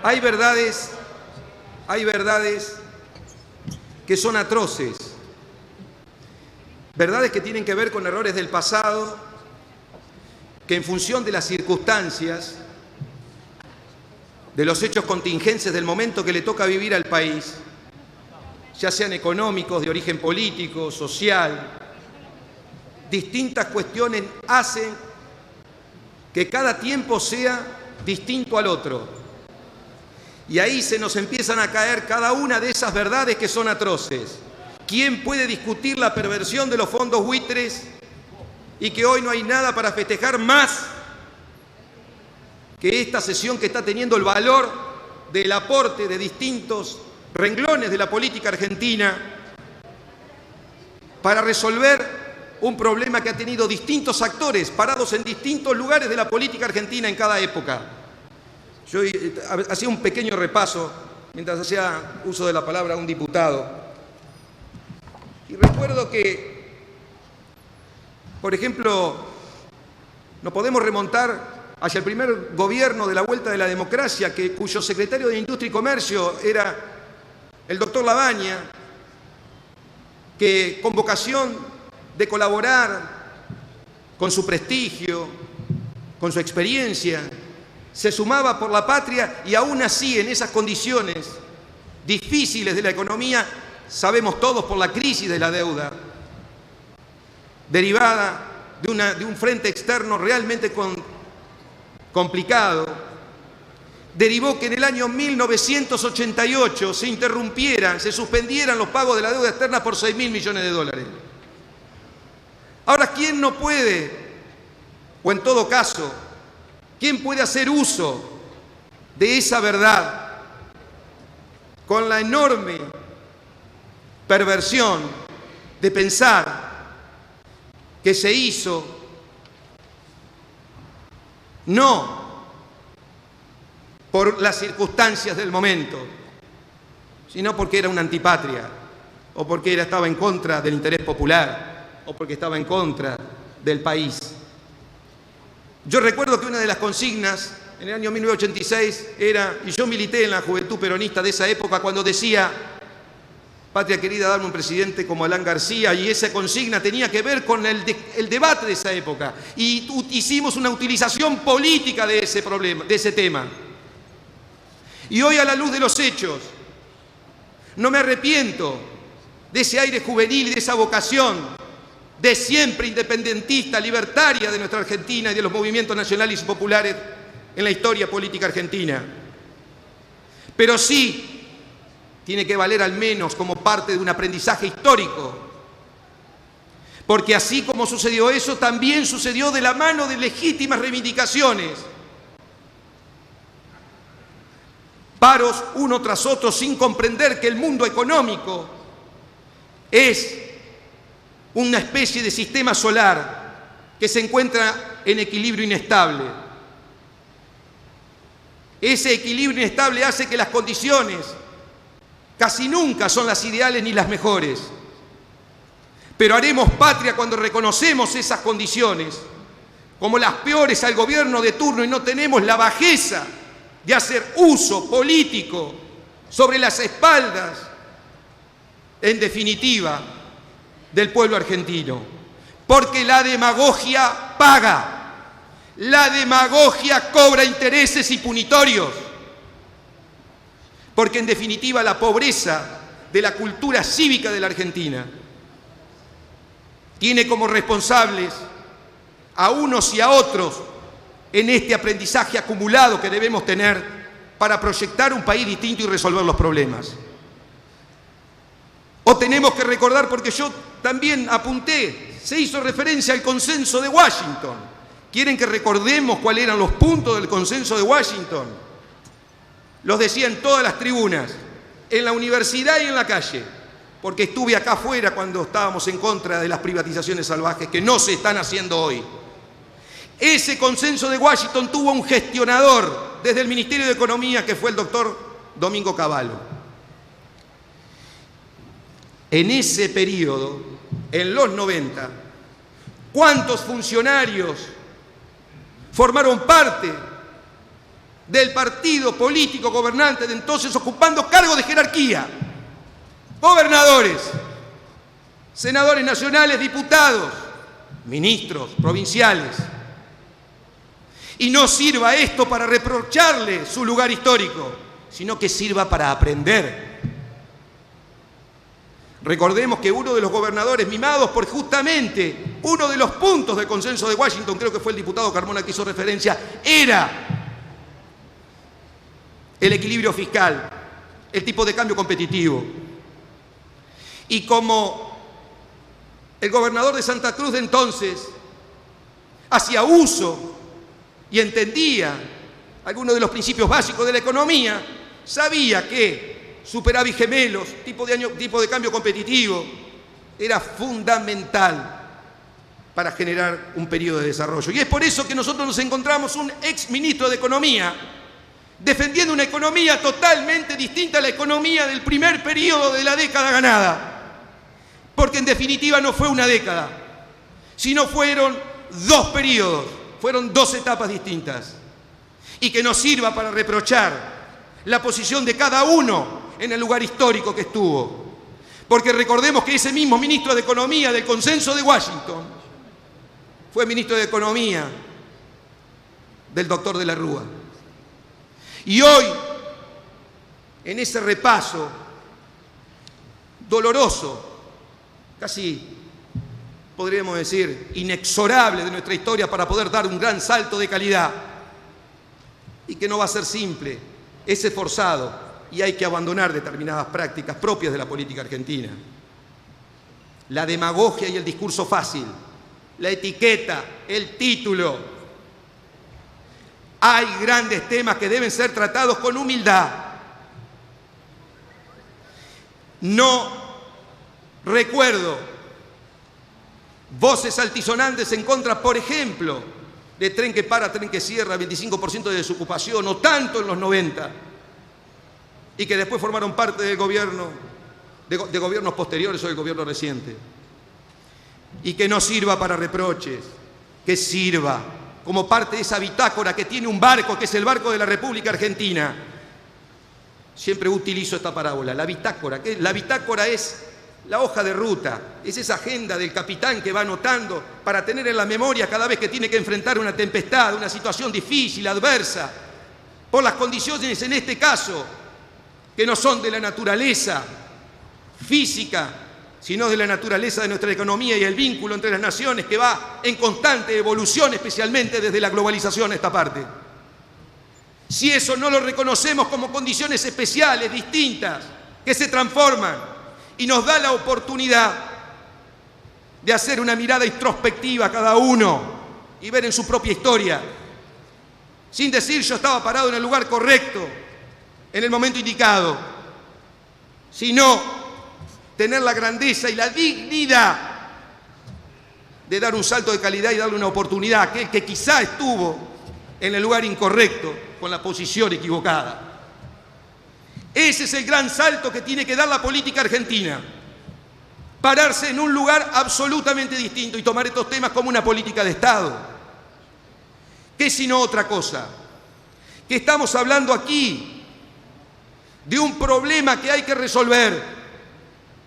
Hay verdades que son atroces, verdades que tienen que ver con errores del pasado, que en función de las circunstancias, de los hechos contingentes del momento que le toca vivir al país, ya sean económicos, de origen político, social, distintas cuestiones hacen que cada tiempo sea distinto al otro. Y ahí se nos empiezan a caer cada una de esas verdades que son atroces. ¿Quién puede discutir la perversión de los fondos buitres y que hoy no hay nada para festejar más que esta sesión que está teniendo el valor del aporte de distintos renglones de la política argentina para resolver un problema que ha tenido distintos actores parados en distintos lugares de la política argentina en cada época? Yo hacía un pequeño repaso mientras hacía uso de la palabra un diputado y recuerdo que, por ejemplo, nos podemos remontar hacia el primer gobierno de la vuelta de la democracia, cuyo secretario de Industria y Comercio era el doctor Labaña, que con vocación de colaborar con su prestigio, con su experiencia, se sumaba por la patria y aún así en esas condiciones difíciles de la economía, sabemos todos por la crisis de la deuda, derivada de un frente externo realmente complicado, derivó que en el año 1988 se suspendieran los pagos de la deuda externa por 6.000 millones de dólares. Ahora, ¿quién no puede, o en todo caso, quién puede hacer uso de esa verdad con la enorme perversión de pensar que se hizo no por las circunstancias del momento, sino porque era una antipatria, o porque estaba en contra del interés popular, o porque estaba en contra del país? Yo recuerdo que una de las consignas en el año 1986 era, y yo milité en la juventud peronista de esa época, cuando decía: patria querida, dame un presidente como Alan García, y esa consigna tenía que ver con el debate de esa época, y hicimos una utilización política de ese problema, de ese tema. Y hoy, a la luz de los hechos, no me arrepiento de ese aire juvenil y de esa vocación de siempre independentista, libertaria de nuestra Argentina y de los movimientos nacionales y populares en la historia política argentina. Pero sí tiene que valer al menos como parte de un aprendizaje histórico, porque así como sucedió eso, también sucedió de la mano de legítimas reivindicaciones, paros uno tras otro sin comprender que el mundo económico es una especie de sistema solar que se encuentra en equilibrio inestable. Ese equilibrio inestable hace que las condiciones casi nunca son las ideales ni las mejores. Pero haremos patria cuando reconocemos esas condiciones como las peores al gobierno de turno y no tenemos la bajeza de hacer uso político sobre las espaldas, en definitiva, del pueblo argentino. Porque la demagogia paga, la demagogia cobra intereses y punitorios, porque en definitiva la pobreza de la cultura cívica de la Argentina tiene como responsables a unos y a otros en este aprendizaje acumulado que debemos tener para proyectar un país distinto y resolver los problemas. O tenemos que recordar, porque yo también apunté, se hizo referencia al consenso de Washington. ¿Quieren que recordemos cuáles eran los puntos del consenso de Washington? Los decía en todas las tribunas, en la universidad y en la calle, porque estuve acá afuera cuando estábamos en contra de las privatizaciones salvajes que no se están haciendo hoy. Ese consenso de Washington tuvo un gestionador desde el Ministerio de Economía, que fue el doctor Domingo Cavallo. En ese periodo, en los 90, ¿cuántos funcionarios formaron parte del partido político gobernante de entonces ocupando cargos de jerarquía, gobernadores, senadores nacionales, diputados, ministros provinciales. Y no sirva esto para reprocharle su lugar histórico, sino que sirva para aprender. Recordemos que uno de los gobernadores mimados por justamente uno de los puntos del consenso de Washington, creo que fue el diputado Carmona que hizo referencia, era el equilibrio fiscal, el tipo de cambio competitivo. Y como el gobernador de Santa Cruz de entonces hacía uso y entendía algunos de los principios básicos de la economía, sabía que superávit gemelos, tipo de cambio competitivo, era fundamental para generar un periodo de desarrollo. Y es por eso que nosotros nos encontramos un ex ministro de Economía defendiendo una economía totalmente distinta a la economía del primer periodo de la década ganada. Porque en definitiva no fue una década, sino fueron 2 periodos, fueron 2 etapas distintas. Y que nos sirva para reprochar la posición de cada uno en el lugar histórico que estuvo. Porque recordemos que ese mismo ministro de Economía del Consenso de Washington fue ministro de Economía del doctor de la Rúa. Y hoy, en ese repaso doloroso, casi podríamos decir inexorable de nuestra historia para poder dar un gran salto de calidad, y que no va a ser simple, es esforzado, y hay que abandonar determinadas prácticas propias de la política argentina. La demagogia y el discurso fácil, la etiqueta, el título. Hay grandes temas que deben ser tratados con humildad. No recuerdo voces altisonantes en contra, por ejemplo, de tren que para, tren que cierra, 25% de desocupación, o tanto en los 90, y que después formaron parte del gobierno, de gobiernos posteriores o del gobierno reciente. Y que no sirva para reproches, que sirva como parte de esa bitácora que tiene un barco, que es el barco de la República Argentina. Siempre utilizo esta parábola, la bitácora. La bitácora es la hoja de ruta, es esa agenda del capitán que va anotando para tener en la memoria cada vez que tiene que enfrentar una tempestad, una situación difícil, adversa, por las condiciones en este caso que no son de la naturaleza física, sino de la naturaleza de nuestra economía y el vínculo entre las naciones que va en constante evolución, especialmente desde la globalización esta parte. Si eso no lo reconocemos como condiciones especiales, distintas, que se transforman y nos da la oportunidad de hacer una mirada introspectiva cada uno y ver en su propia historia, sin decir yo estaba parado en el lugar correcto, en el momento indicado, sino tener la grandeza y la dignidad de dar un salto de calidad y darle una oportunidad a aquel que quizá estuvo en el lugar incorrecto, con la posición equivocada. Ese es el gran salto que tiene que dar la política argentina. Pararse en un lugar absolutamente distinto y tomar estos temas como una política de Estado. ¿Qué sino otra cosa? Que estamos hablando aquí de un problema que hay que resolver.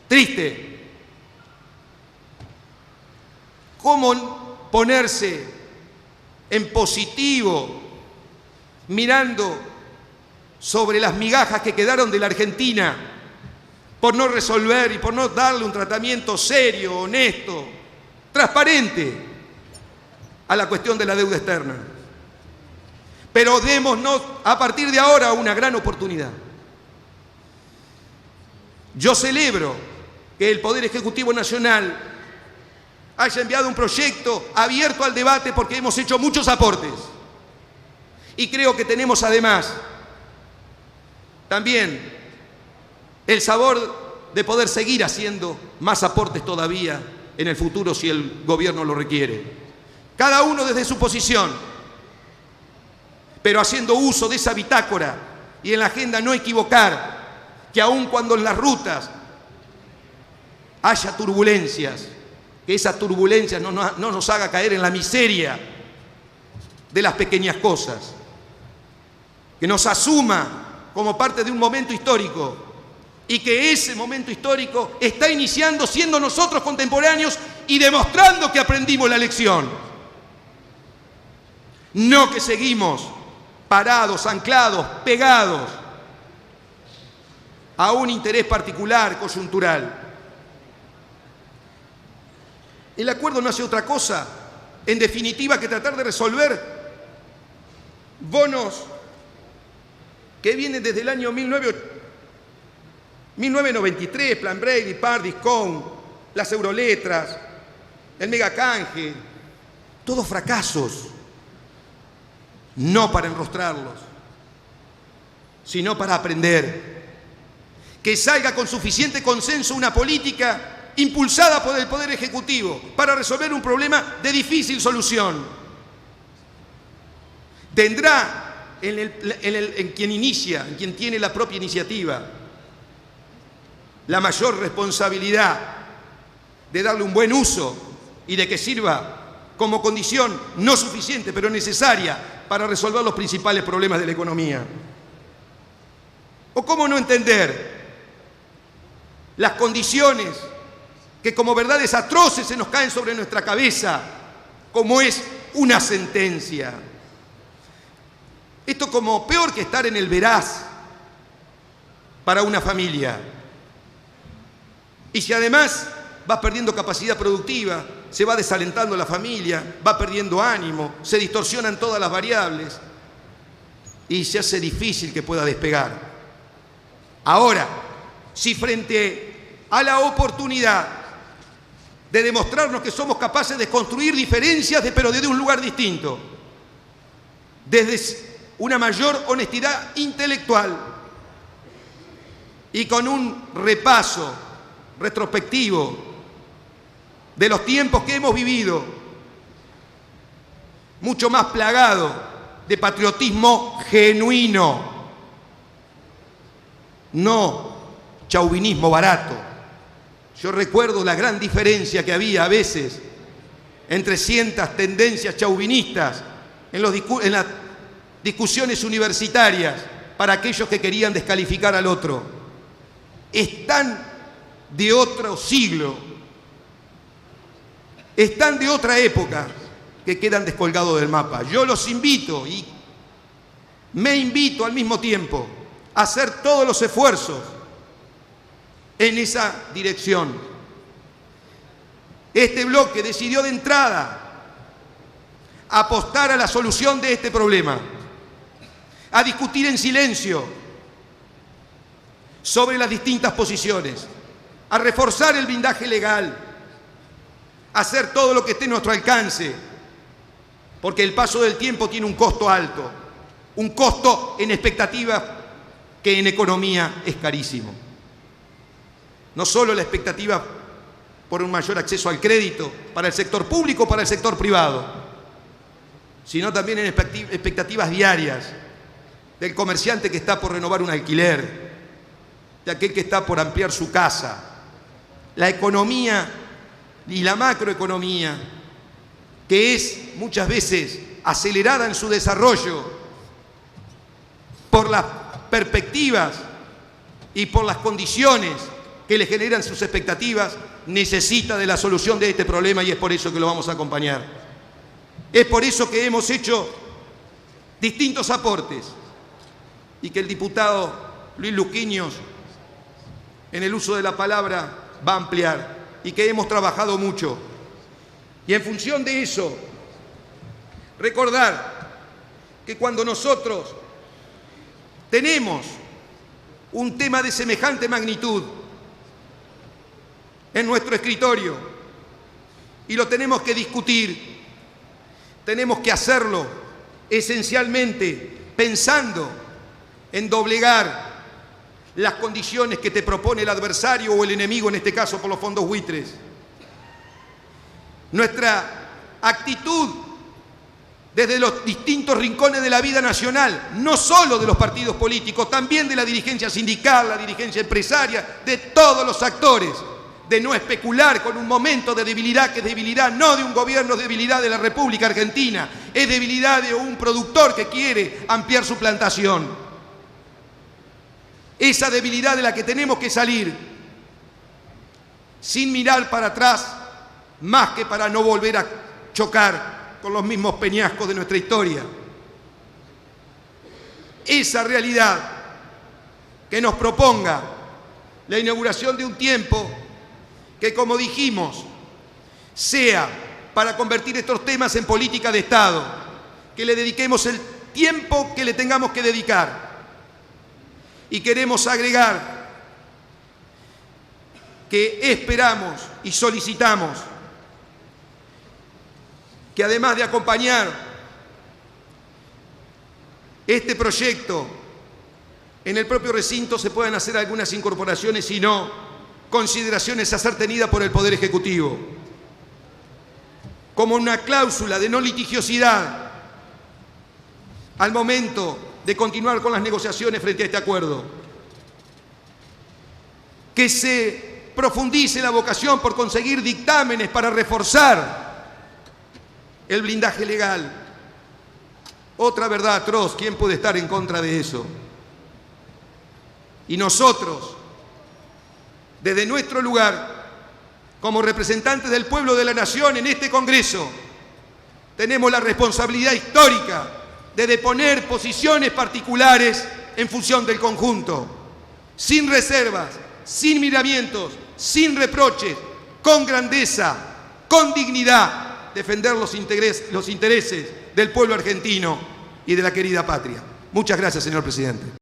Triste. ¿Cómo ponerse en positivo mirando sobre las migajas que quedaron de la Argentina por no resolver y por no darle un tratamiento serio, honesto, transparente a la cuestión de la deuda externa? Pero démonos a partir de ahora una gran oportunidad. Yo celebro que el Poder Ejecutivo Nacional haya enviado un proyecto abierto al debate porque hemos hecho muchos aportes. Y creo que tenemos además también el sabor de poder seguir haciendo más aportes todavía en el futuro si el gobierno lo requiere. Cada uno desde su posición, pero haciendo uso de esa bitácora y en la agenda no equivocar, que aun cuando en las rutas haya turbulencias, que esas turbulencias no nos haga caer en la miseria de las pequeñas cosas. que nos asuma como parte de un momento histórico y que ese momento histórico está iniciando siendo nosotros contemporáneos y demostrando que aprendimos la lección. No que seguimos parados, anclados, pegados a un interés particular, coyuntural. El acuerdo no hace otra cosa, en definitiva, que tratar de resolver bonos que vienen desde el año 1993, Plan Brady, Par, Discount, las euroletras, el megacanje, todos fracasos, no para enrostrarlos, sino para aprender. Que salga con suficiente consenso una política impulsada por el Poder Ejecutivo para resolver un problema de difícil solución. Tendrá en quien inicia, en quien tiene la propia iniciativa, la mayor responsabilidad de darle un buen uso y de que sirva como condición no suficiente, pero necesaria para resolver los principales problemas de la economía. ¿O cómo no entender las condiciones que como verdades atroces se nos caen sobre nuestra cabeza, como es una sentencia? Esto como peor que estar en el veraz para una familia. Y si además vas perdiendo capacidad productiva, se va desalentando la familia, va perdiendo ánimo, se distorsionan todas las variables y se hace difícil que pueda despegar. Ahora, si frente a la oportunidad de demostrarnos que somos capaces de construir diferencias, pero desde un lugar distinto, desde una mayor honestidad intelectual y con un repaso retrospectivo de los tiempos que hemos vivido, mucho más plagado de patriotismo genuino, no chauvinismo barato. Yo recuerdo la gran diferencia que había a veces entre ciertas tendencias chauvinistas en las discusiones universitarias para aquellos que querían descalificar al otro. Están de otro siglo, están de otra época, que quedan descolgados del mapa. Yo los invito y me invito al mismo tiempo a hacer todos los esfuerzos en esa dirección. Este bloque decidió de entrada apostar a la solución de este problema, a discutir en silencio sobre las distintas posiciones, a reforzar el blindaje legal, a hacer todo lo que esté a nuestro alcance, porque el paso del tiempo tiene un costo alto, un costo en expectativas que en economía es carísimo. No solo la expectativa por un mayor acceso al crédito para el sector público o para el sector privado, sino también en expectativas diarias del comerciante que está por renovar un alquiler, de aquel que está por ampliar su casa. La economía y la macroeconomía, que es muchas veces acelerada en su desarrollo por las perspectivas y por las condiciones que le generan sus expectativas, necesita de la solución de este problema y es por eso que lo vamos a acompañar. Es por eso que hemos hecho distintos aportes y que el diputado Luis Luquiños, en el uso de la palabra, va a ampliar y que hemos trabajado mucho. Y en función de eso, recordar que cuando nosotros tenemos un tema de semejante magnitud en nuestro escritorio y lo tenemos que discutir, tenemos que hacerlo esencialmente pensando en doblegar las condiciones que te propone el adversario o el enemigo, en este caso por los fondos buitres. Nuestra actitud desde los distintos rincones de la vida nacional, no solo de los partidos políticos, también de la dirigencia sindical, la dirigencia empresaria, de todos los actores, de no especular con un momento de debilidad, que es debilidad no de un gobierno, es debilidad de la República Argentina, es debilidad de un productor que quiere ampliar su plantación. Esa debilidad de la que tenemos que salir, sin mirar para atrás, más que para no volver a chocar con los mismos peñascos de nuestra historia. Esa realidad que nos proponga la inauguración de un tiempo que, como dijimos, sea para convertir estos temas en política de Estado, que le dediquemos el tiempo que le tengamos que dedicar. Y queremos agregar que esperamos y solicitamos que, además de acompañar este proyecto, en el propio recinto se puedan hacer algunas incorporaciones y no consideraciones a ser tenidas por el Poder Ejecutivo, como una cláusula de no litigiosidad al momento de continuar con las negociaciones frente a este acuerdo. Que se profundice la vocación por conseguir dictámenes para reforzar el blindaje legal. Otra verdad atroz, ¿quién puede estar en contra de eso? Y nosotros, desde nuestro lugar, como representantes del pueblo de la nación en este Congreso, tenemos la responsabilidad histórica de deponer posiciones particulares en función del conjunto, sin reservas, sin miramientos, sin reproches, con grandeza, con dignidad, defender los intereses del pueblo argentino y de la querida patria. Muchas gracias, señor presidente.